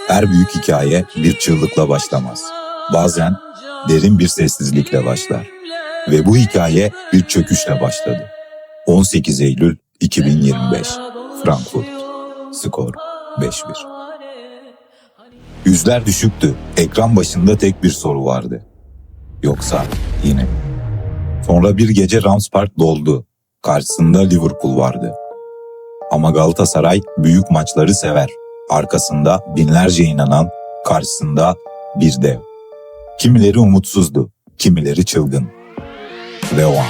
Her büyük hikaye bir çığlıkla başlamaz. Bazen derin bir sessizlikle başlar. Ve bu hikaye bir çöküşle başladı. 18 Eylül 2025 Frankfurt. Skor 5-1. Yüzler düşüktü. Ekran başında tek bir soru vardı. Yoksa yine mi? Sonra bir gece Rams Park doldu. Karşısında Liverpool vardı. Ama Galatasaray büyük maçları sever. Arkasında binlerce inanan, karşısında bir dev. Kimileri umutsuzdu, kimileri çılgın. Ve o an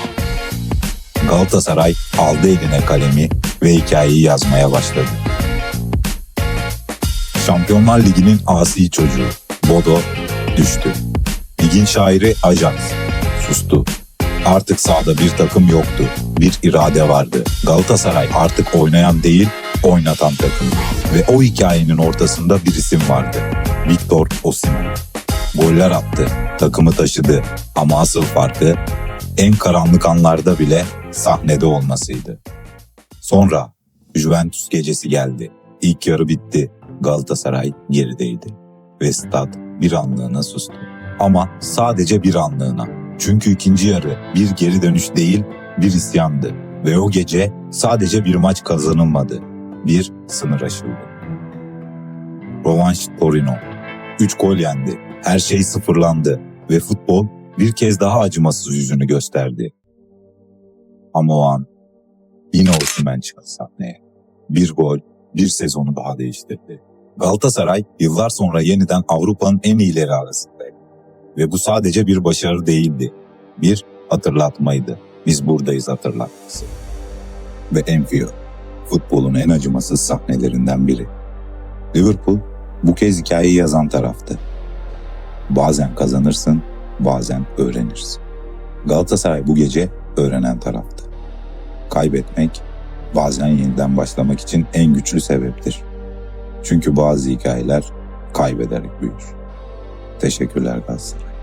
Galatasaray aldı eline kalemi ve hikayeyi yazmaya başladı. Şampiyonlar Ligi'nin asi çocuğu Bodo düştü. Ligin şairi Ajax sustu. Artık sahada bir takım yoktu, bir irade vardı. Galatasaray artık oynayan değil, oynatan takım. Ve o hikayenin ortasında bir isim vardı. Victor Osimhen. Goller attı, takımı taşıdı ama asıl farkı en karanlık anlarda bile sahnede olmasıydı. Sonra Juventus gecesi geldi. İlk yarı bitti. Galatasaray gerideydi. Ve stat bir anlığına sustu. Ama sadece bir anlığına. Çünkü ikinci yarı bir geri dönüş değil, bir isyandı. Ve o gece sadece bir maç kazanılmadı. Bir sınır aşıldı. Rövanş Torino. 3 gol yendi. Her şey sıfırlandı. Ve futbol bir kez daha acımasız yüzünü gösterdi. Ama o an yine Osimhen çıktı sahneye. Bir gol, bir sezonu daha değiştirdi. Galatasaray yıllar sonra yeniden Avrupa'nın en iyileri arasındaydı. Ve bu sadece bir başarı değildi. Bir hatırlatmaydı. Biz buradayız hatırlatması. Ve Anfield, futbolun en acımasız sahnelerinden biri. Liverpool bu kez hikayeyi yazan taraftı. Bazen kazanırsın, bazen öğrenirsin. Galatasaray bu gece öğrenen taraftı. Kaybetmek bazen yeniden başlamak için en güçlü sebeptir. Çünkü bazı hikayeler kaybederek büyür. Teşekkürler Galatasaray.